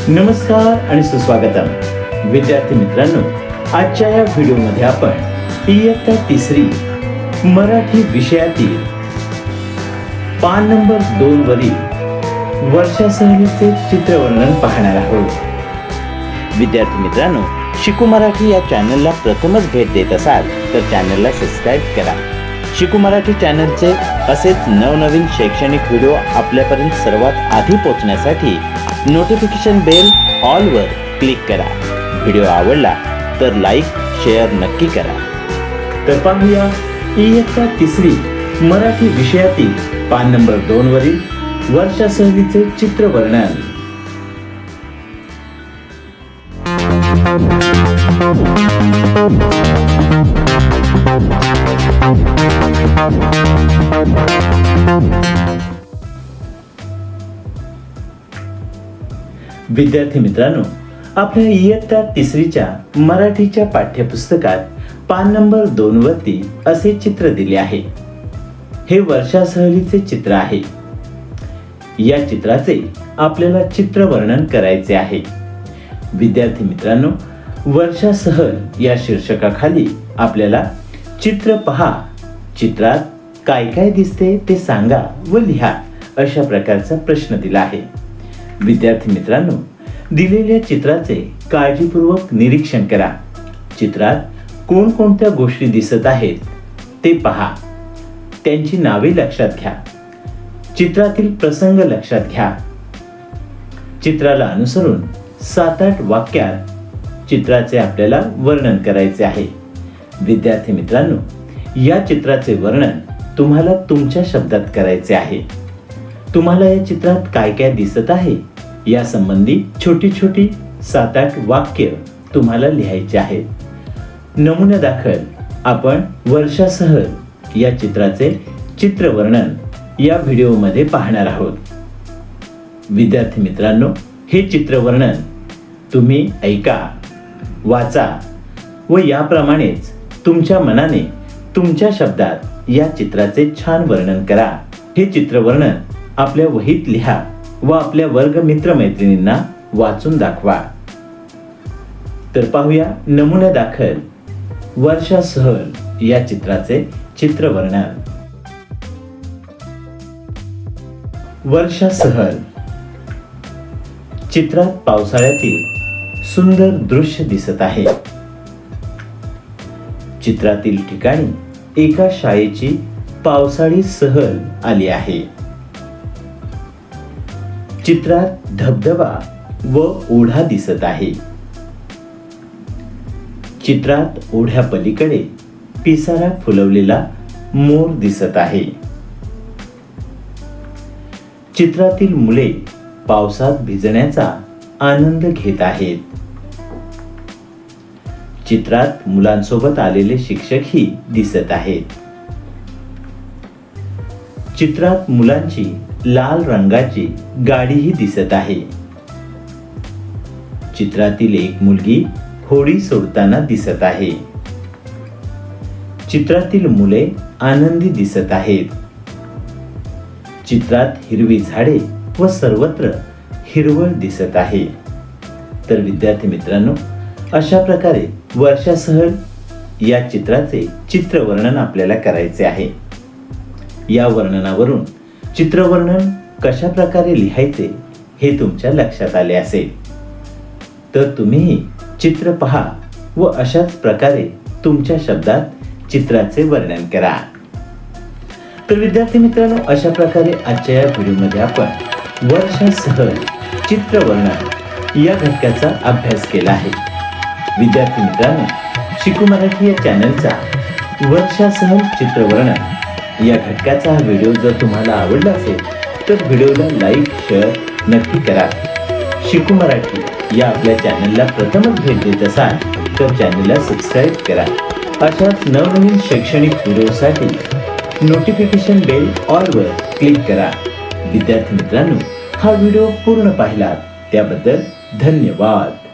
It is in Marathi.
नमस्कार आणि सुस्वागतम विद्यार्थी मित्रांनो, आजच्या या व्हिडिओमध्ये आपण इयत्ता तिसरी मराठी विषयातील पान नंबर 2 वरील वर्षा सहलीचे चित्रवर्णन पाहणार आहोत। विद्यार्थी मित्रांनो, शिकू मराठी या चॅनलला प्रथमच भेट देत असाल तर चॅनलला सबस्क्राईब करा। शिकू मराठी चॅनलचे असेच नवनवीन शैक्षणिक व्हिडिओ आपल्यापर्यंत सर्वात आधी पोहोचण्यासाठी नोटिफिकेशन बेल ऑल वर क्लिक करा। व्हिडिओ आवडला तर लाईक शेअर नक्की करा। तर पाहूया इयत्ता तिसरी मराठी विषयातील पान नंबर 2 वरील वर्षा सहलीचे चित्रवर्णन। विद्यार्थी मित्रांनो, आपल्या इयत्ता तिसरीच्या मराठीच्या पाठ्यपुस्तकात पान नंबर 2 वरती असे चित्र दिले आहे। हे वर्षा सहलीचे चित्र आहे। या चित्राचे आपल्याला चित्रवर्णन करायचे आहे। विद्यार्थी मित्रांनो, वर्षा सहल या शीर्षकाखाली आपल्याला चित्र पहा, चित्रात काय काय दिसते ते सांगा व लिहा अशा प्रकारचा प्रश्न दिला आहे। विद्यार्थी मित्रांनो, दिलेल्या चित्राचे काळजीपूर्वक निरीक्षण करा। चित्रात कोणकोणत्या गोष्टी दिसत आहेत ते पहा, त्यांची नावे लक्षात घ्या, चित्रातील प्रसंग लक्षात घ्या। चित्राला अनुसरून 7-8 वाक्यात चित्राचे आपल्याला वर्णन करायचे आहे। विद्यार्थी मित्रांनो, या चित्राचे वर्णन तुम्हाला तुमच्या शब्दात करायचे आहे। तुम्हाला या चित्रात काय काय दिसत आहे या संबंधी छोटी छोटी 7-8 वाक्य तुम्हाला लिहायचे आहेत। नमुन्यादाखल आपण वर्षा सहल या चित्राचे चित्रवर्णन या व्हिडिओमध्ये पाहणार आहोत। विद्यार्थी मित्रांनो, हे चित्रवर्णन तुम्ही ऐका, वाचा व याप्रमाणेच तुमच्या मनाने तुमच्या शब्दात या चित्राचे छान वर्णन करा। हे चित्रवर्णन आपल्या वहीत लिहा व आपल्या वर्ग मित्रमैत्रिणींना वाचून दाखवा। तर पाहूया नमुन्यादाखल वर्षा सहल या चित्राचे चित्रवर्णन। वर्षा सहल चित्रात पावसाळ्यातील सुंदर दृश्य दिसत आहे। चित्रातील ठिकाणी एका शाळेची पावसाळी सहल आली आहे। चित्रात धबधबा व ओढा दिसत आहे। चित्रात ओढ्या पलीकडे पिसारा फुलवलेला मोर दिसत आहे। चित्रातील मुले पावसात भिजण्याचा आनंद घेत आहेत। चित्रात मुलांसोबत आलेले शिक्षकही दिसत आहेत। चित्रात मुलांची लाल रंगाची गाडीही दिसत आहे। चित्रातील एक मुलगी होडी सोडताना दिसत आहे। चित्रातील मुले आनंदी दिसत आहेत। चित्रात हिरवी झाडे व सर्वत्र हिरवळ दिसत आहे। तर विद्यार्थी मित्रांनो, अशा प्रकारे वर्षा सहल या चित्राचे चित्रवर्णन आपल्याला करायचे आहे। या वर्णनावरून चित्रवर्णन कशा प्रकारे लिहायचे हे तुमच्या लक्षात आले असेल। तर तुम्ही चित्र पहा व अशाच प्रकारे तुमच्या शब्दात चित्राचे वर्णन करा। तर विद्यार्थी मित्रांनो, अशा प्रकारे आजच्या या व्हिडिओमध्ये आपण वर्षा सहल चित्रवर्णन या घटकाचा अभ्यास केला आहे। विद्यार्थी मित्रांनो, शिकू मराठी या चॅनलचा वर्षा सहल चित्रवर्णन या घटकाचा हा व्हिडिओ जर तुम्हाला आवडला असेल तर व्हिडिओला लाईक शेअर नक्की करा। शिकू मराठी या आपल्या चॅनलला प्रथमच भेट देत असाल तर चॅनलला सबस्क्राईब करा। अशाच नवनवीन शैक्षणिक व्हिडिओसाठी नोटिफिकेशन बेल ऑल वर क्लिक करा। विद्यार्थी मित्रांनो, हा व्हिडिओ पूर्ण पाहिलात त्याबद्दल धन्यवाद।